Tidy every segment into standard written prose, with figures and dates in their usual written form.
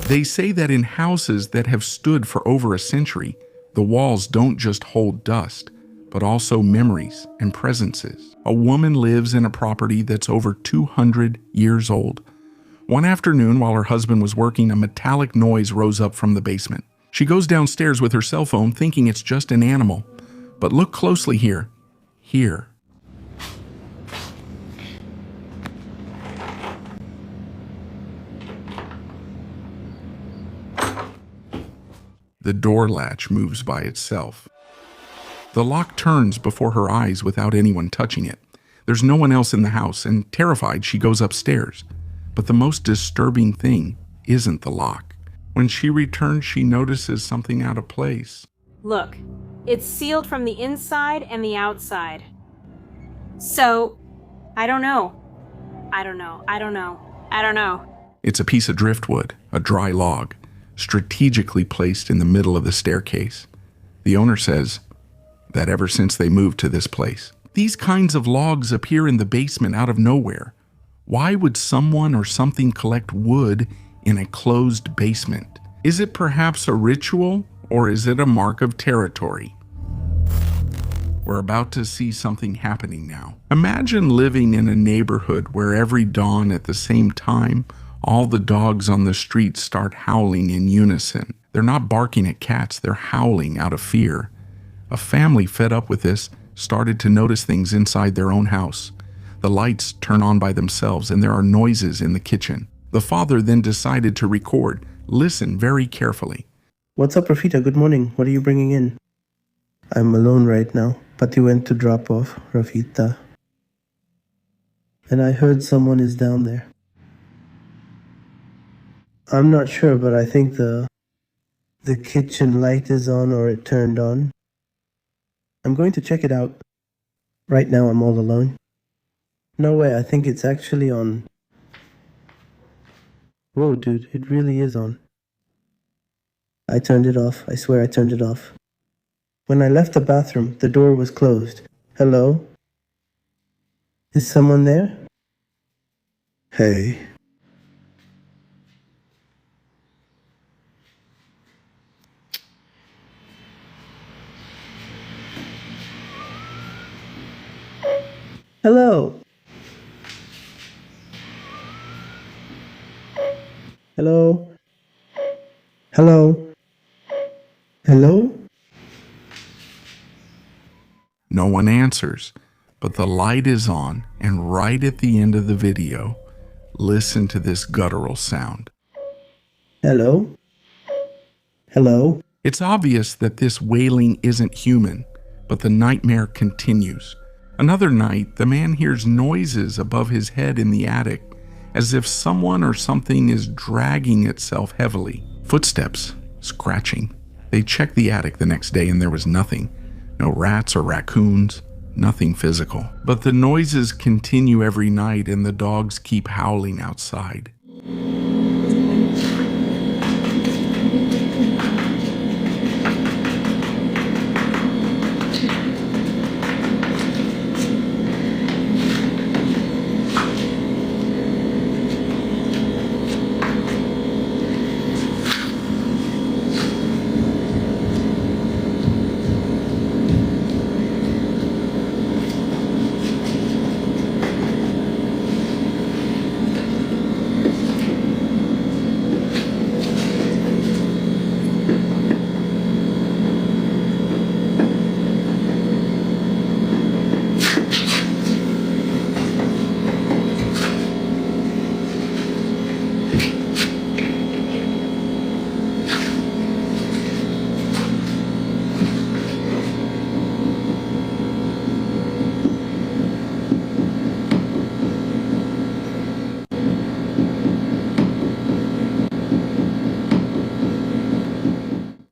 They say that in houses that have stood for over a century, the walls don't just hold dust, but also memories and presences. A woman lives in a property that's over 200 years old. One afternoon, while her husband was working, a metallic noise rose up from the basement. She goes downstairs with her cell phone, thinking it's just an animal. But look closely here. Here. The door latch moves by itself. The lock turns before her eyes without anyone touching it. There's no one else in the house, and terrified, she goes upstairs. But the most disturbing thing isn't the lock. When she returns, she notices something out of place. Look, it's sealed from the inside and the outside. So, I don't know. It's a piece of driftwood, a dry log, strategically placed in the middle of the staircase. The owner says that ever since they moved to this place, these kinds of logs appear in the basement out of nowhere. Why would someone or something collect wood in a closed basement? Is it perhaps a ritual, or is it a mark of territory? We're about to see something happening now. Imagine living in a neighborhood where every dawn at the same time, all the dogs on the street start howling in unison. They're not barking at cats, they're howling out of fear. A family fed up with this started to notice things inside their own house. The lights turn on by themselves and there are noises in the kitchen. The father then decided to record. Listen very carefully. What's up, Rafita? Good morning. What are you bringing in? I'm alone right now. Pati went to drop off Rafita. And I heard someone is down there. I'm not sure, but I think the kitchen light is on or it turned on. I'm going to check it out. Right now I'm all alone. No way, I think it's actually on. Whoa, dude, it really is on. I turned it off. I swear I turned it off. When I left the bathroom, the door was closed. Hello? Is someone there? Hey. Hello. Hello. Hello. Hello? No one answers, but the light is on, and right at the end of the video, listen to this guttural sound. Hello? Hello? It's obvious that this wailing isn't human, but the nightmare continues. Another night, the man hears noises above his head in the attic, as if someone or something is dragging itself heavily. Footsteps, scratching. They checked the attic the next day and there was nothing. No rats or raccoons, nothing physical. But the noises continue every night and the dogs keep howling outside.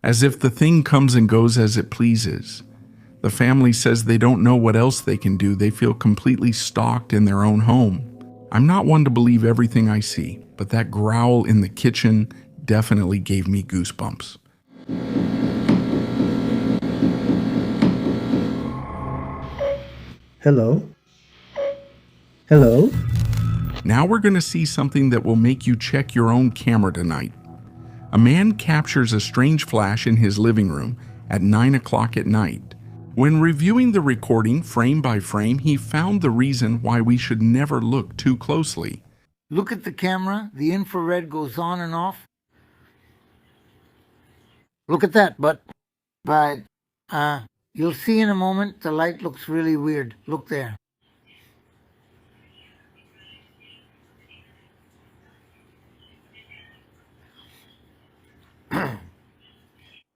As if the thing comes and goes as it pleases. The family says they don't know what else they can do. They feel completely stalked in their own home. I'm not one to believe everything I see, but that growl in the kitchen definitely gave me goosebumps. Hello? Hello? Now we're going to see something that will make you check your own camera tonight. A man captures a strange flash in his living room at 9 o'clock at night. When reviewing the recording frame by frame, he found the reason why we should never look too closely. Look at the camera. The infrared goes on and off. Look at that, but you'll see in a moment the light looks really weird. Look there.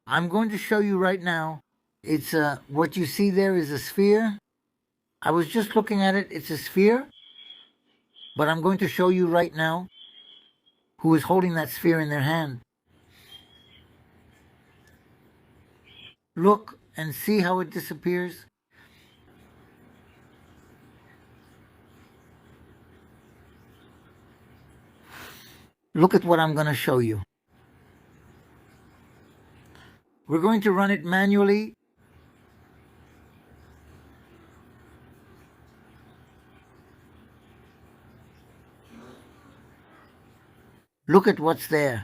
I'm going to show you right now. It's what you see there is a sphere. I was just looking at it. It's a sphere. But I'm going to show you right now who is holding that sphere in their hand. Look and see how it disappears. Look at what I'm going to show you. We're going to run it manually. Look at what's there.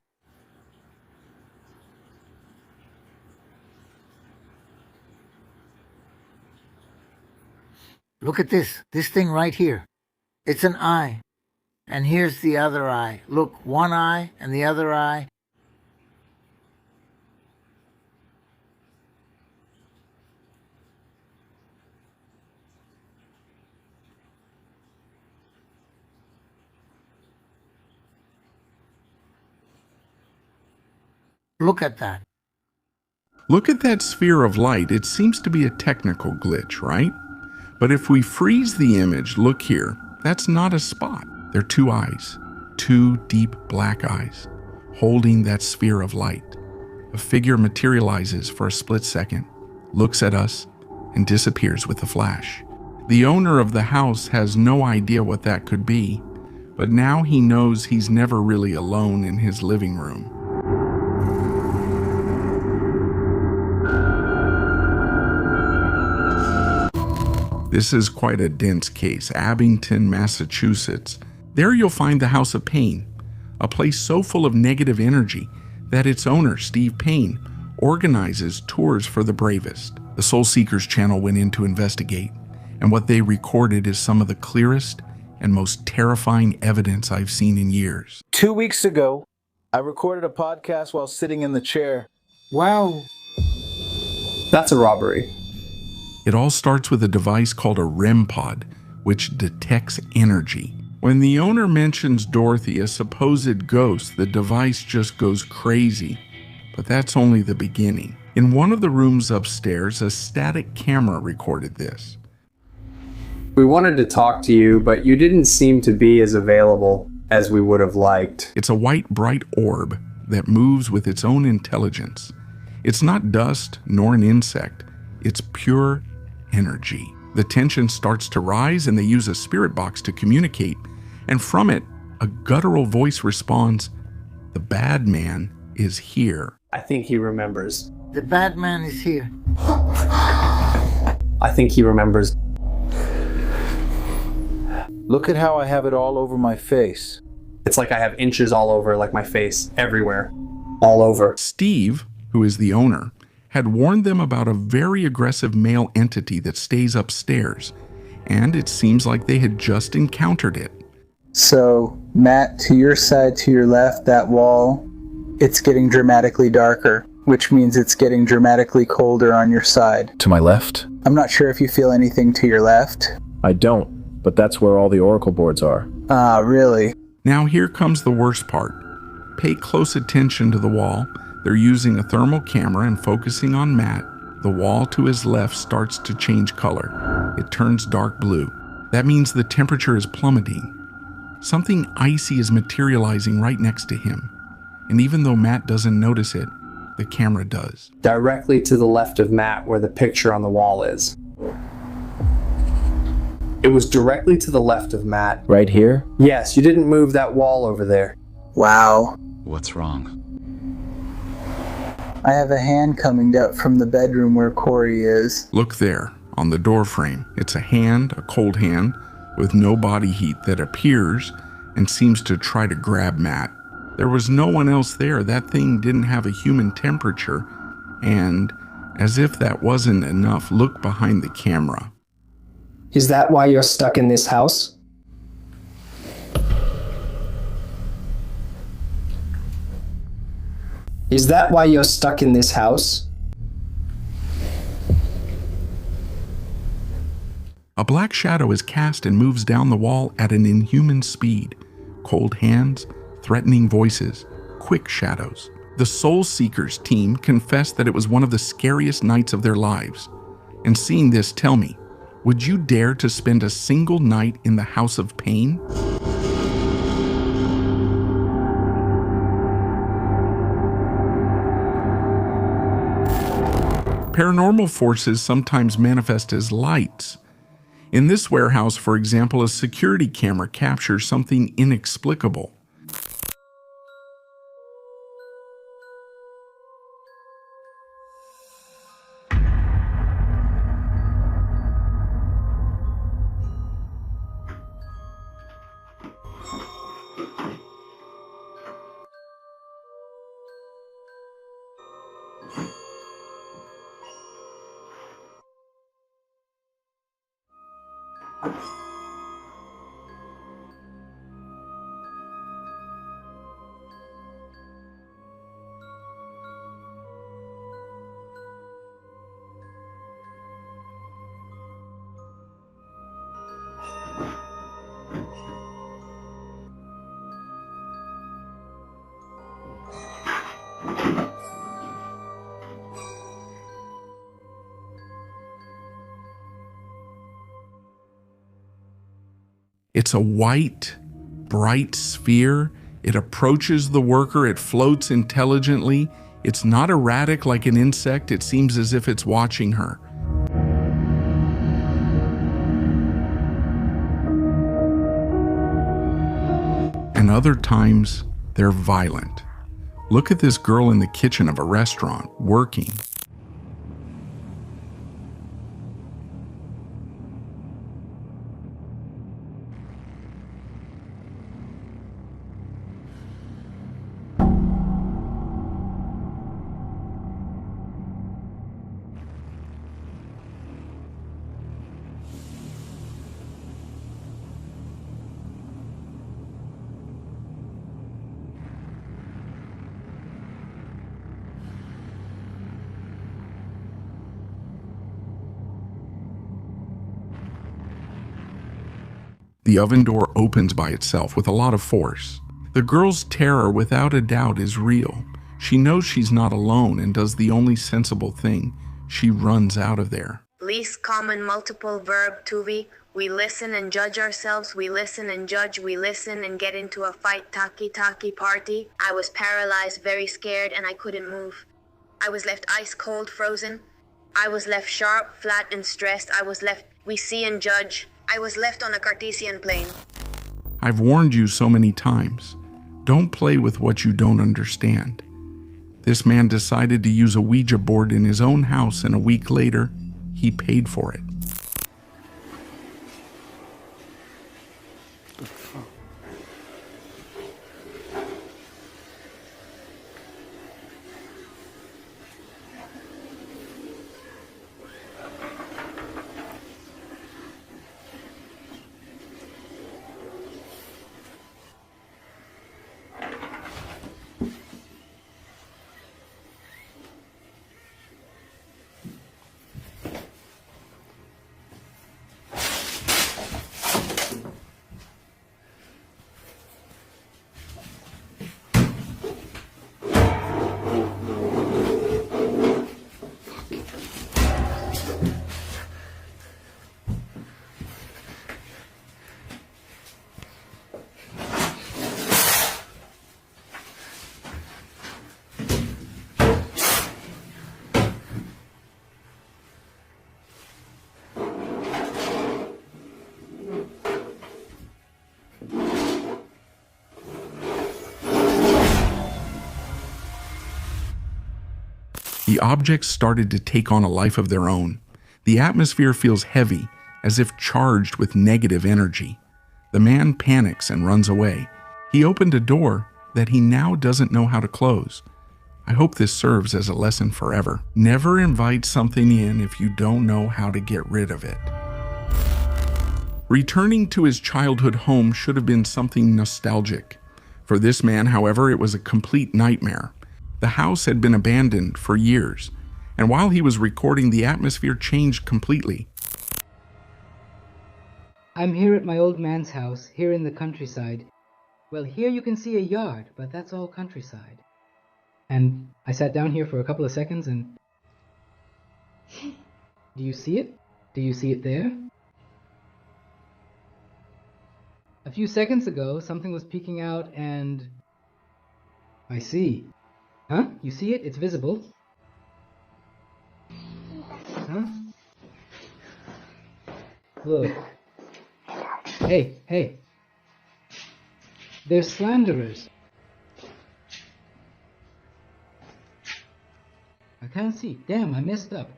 Look at this thing right here. It's an eye. And here's the other eye. Look, one eye and the other eye. Look at that. Look at that sphere of light. It seems to be a technical glitch, right? But if we freeze the image, look here, that's not a spot. They're two eyes, two deep black eyes, holding that sphere of light. A figure materializes for a split second, looks at us, and disappears with a flash. The owner of the house has no idea what that could be, but now he knows he's never really alone in his living room. This is quite a dense case, Abington, Massachusetts. There you'll find the House of Pain, a place so full of negative energy that its owner, Steve Payne, organizes tours for the bravest. The Soul Seekers channel went in to investigate, and what they recorded is some of the clearest and most terrifying evidence I've seen in years. 2 weeks ago, I recorded a podcast while sitting in the chair. Wow. That's a robbery. It all starts with a device called a REM pod, which detects energy. When the owner mentions Dorothy, a supposed ghost, the device just goes crazy. But that's only the beginning. In one of the rooms upstairs, a static camera recorded this. We wanted to talk to you, but you didn't seem to be as available as we would have liked. It's a white, bright orb that moves with its own intelligence. It's not dust nor an insect. It's pure energy. The tension starts to rise and they use a spirit box to communicate. And from it, a guttural voice responds, "The bad man is here." I think he remembers. The bad man is here. I think he remembers. Look at how I have it all over my face. It's like I have inches all over, like my face, everywhere. All over. Steve, who is the owner, had warned them about a very aggressive male entity that stays upstairs, and it seems like they had just encountered it. So, Matt, to your side, to your left, that wall, it's getting dramatically darker, which means it's getting dramatically colder on your side. To my left? I'm not sure if you feel anything to your left. I don't, but that's where all the oracle boards are. Ah, really? Now here comes the worst part. Pay close attention to the wall. They're using a thermal camera and focusing on Matt. The wall to his left starts to change color. It turns dark blue. That means the temperature is plummeting. Something icy is materializing right next to him. And even though Matt doesn't notice it, the camera does. Directly to the left of Matt, where the picture on the wall is. It was directly to the left of Matt. Right here? Yes, you didn't move that wall over there. Wow. What's wrong? I have a hand coming out from the bedroom where Corey is. Look there, on the door frame. It's a hand, a cold hand, with no body heat that appears and seems to try to grab Matt. There was no one else there. That thing didn't have a human temperature, and as if that wasn't enough, look behind the camera. Is that why you're stuck in this house? Is that why you're stuck in this house? A black shadow is cast and moves down the wall at an inhuman speed. Cold hands, threatening voices, quick shadows. The Soul Seekers team confessed that it was one of the scariest nights of their lives. And seeing this, tell me, would you dare to spend a single night in the House of Pain? Paranormal forces sometimes manifest as lights. In this warehouse, for example, a security camera captures something inexplicable. It's a white, bright sphere. It approaches the worker. It floats intelligently. It's not erratic like an insect. It seems as if it's watching her. And other times, they're violent. Look at this girl in the kitchen of a restaurant, working. The oven door opens by itself with a lot of force. The girl's terror, without a doubt, is real. She knows she's not alone and does the only sensible thing. She runs out of there. Least common multiple verb to be. We listen and judge ourselves. We listen and judge. We listen and get into a fight. Taki party. I was paralyzed, very scared, and I couldn't move. I was left ice cold, frozen. I was left sharp, flat, and stressed. I was left, we see and judge. I was left on a Cartesian plane. I've warned you so many times. Don't play with what you don't understand. This man decided to use a Ouija board in his own house, and a week later, he paid for it. The objects started to take on a life of their own. The atmosphere feels heavy, as if charged with negative energy. The man panics and runs away. He opened a door that he now doesn't know how to close. I hope this serves as a lesson forever. Never invite something in if you don't know how to get rid of it. Returning to his childhood home should have been something nostalgic. For this man, however, it was a complete nightmare. The house had been abandoned for years, and while he was recording, the atmosphere changed completely. I'm here at my old man's house, here in the countryside. Well, here you can see a yard, but that's all countryside. And I sat down here for a couple of seconds and... Do you see it? Do you see it there? A few seconds ago, something was peeking out and... I see. Huh? You see it? It's visible. Huh? Look. Hey. They're slanderers. I can't see. Damn, I messed up.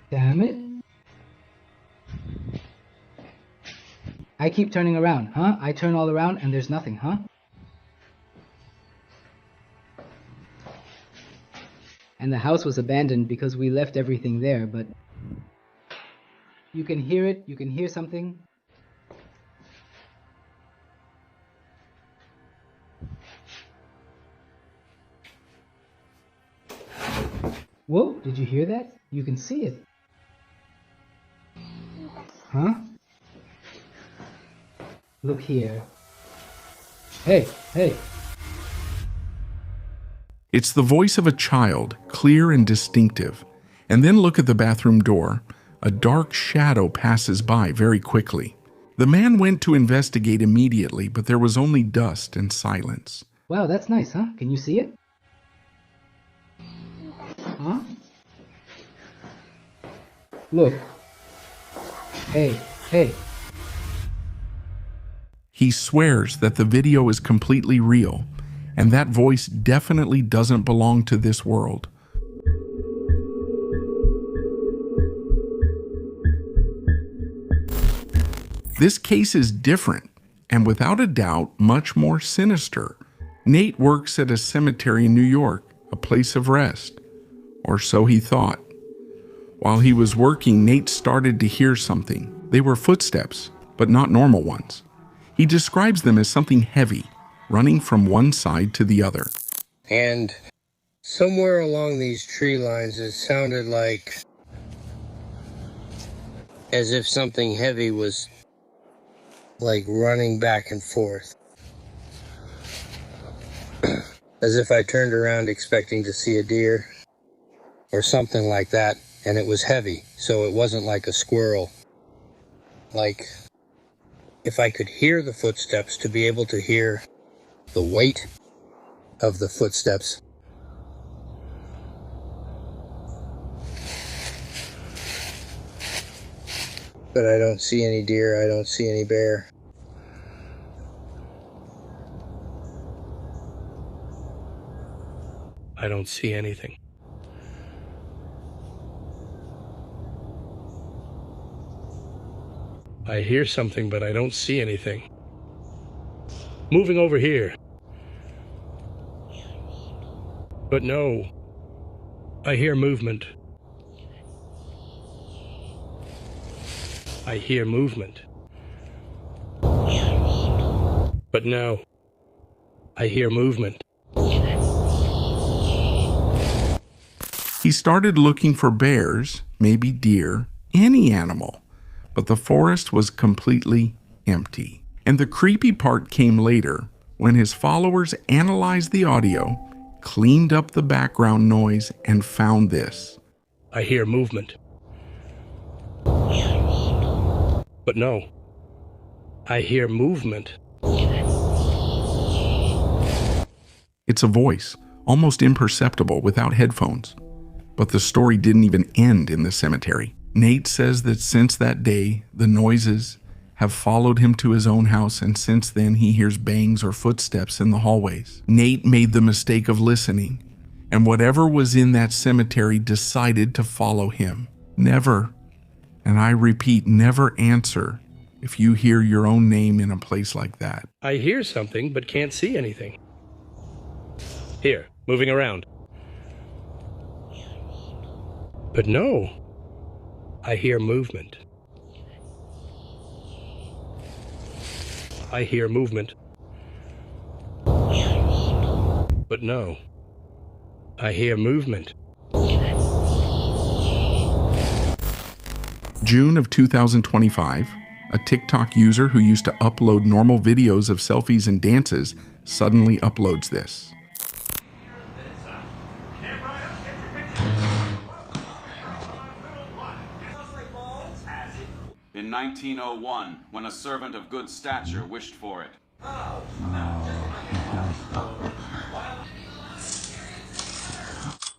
Damn it. I keep turning around, huh? I turn all around and there's nothing, huh? And the house was abandoned because we left everything there, but... You can hear it, you can hear something. Whoa, did you hear that? You can see it. Huh? Look here. Hey. It's the voice of a child, clear and distinctive. And then look at the bathroom door. A dark shadow passes by very quickly. The man went to investigate immediately, but there was only dust and silence. Wow, that's nice, huh? Can you see it? Huh? Look. Hey. He swears that the video is completely real, and that voice definitely doesn't belong to this world. This case is different, and without a doubt, much more sinister. Nate works at a cemetery in New York, a place of rest. Or so he thought. While he was working, Nate started to hear something. They were footsteps, but not normal ones. He describes them as something heavy, running from one side to the other. And somewhere along these tree lines, it sounded like as if something heavy was like running back and forth. As if I turned around expecting to see a deer or something like that, and it was heavy, so it wasn't like a squirrel. Like, if I could hear the footsteps, to be able to hear the weight of the footsteps. But I don't see any deer, I don't see any bear. I don't see anything. I hear something, but I don't see anything. Moving over here. But no, I hear movement. I hear movement. But no, I hear movement. He started looking for bears, maybe deer, any animal, but the forest was completely empty. And the creepy part came later, when his followers analyzed the audio, cleaned up the background noise, and found this. I hear movement. But no, I hear movement. It's a voice, almost imperceptible without headphones. But the story didn't even end in the cemetery. Nate says that since that day, the noises have followed him to his own house, and since then he hears bangs or footsteps in the hallways. Nate made the mistake of listening. And whatever was in that cemetery decided to follow him. Never, and I repeat, never answer if you hear your own name in a place like that. I hear something but can't see anything. Here, moving around. But no, I hear movement. I hear movement. But no, I hear movement. June of 2025, a TikTok user who used to upload normal videos of selfies and dances suddenly uploads this. In 1901, when a servant of good stature wished for it.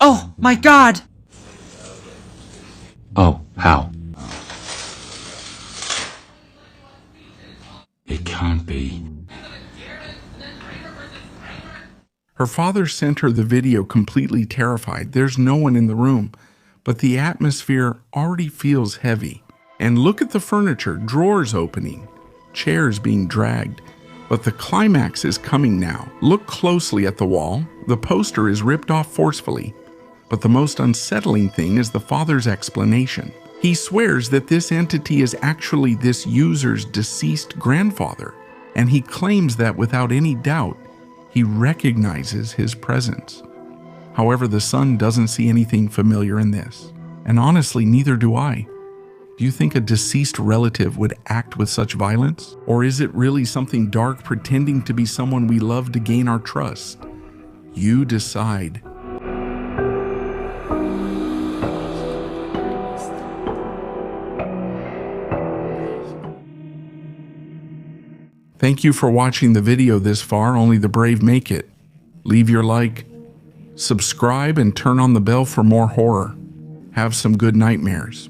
Oh, my God! Oh, how? It can't be. Her father sent her the video completely terrified. There's no one in the room, but the atmosphere already feels heavy. And look at the furniture, drawers opening, chairs being dragged. But the climax is coming now. Look closely at the wall. The poster is ripped off forcefully. But the most unsettling thing is the father's explanation. He swears that this entity is actually this user's deceased grandfather, and he claims that without any doubt, he recognizes his presence. However, the son doesn't see anything familiar in this, and honestly, neither do I. Do you think a deceased relative would act with such violence? Or is it really something dark pretending to be someone we love to gain our trust? You decide. Thank you for watching the video this far. Only the brave make it. Leave your like, subscribe, and turn on the bell for more horror. Have some good nightmares.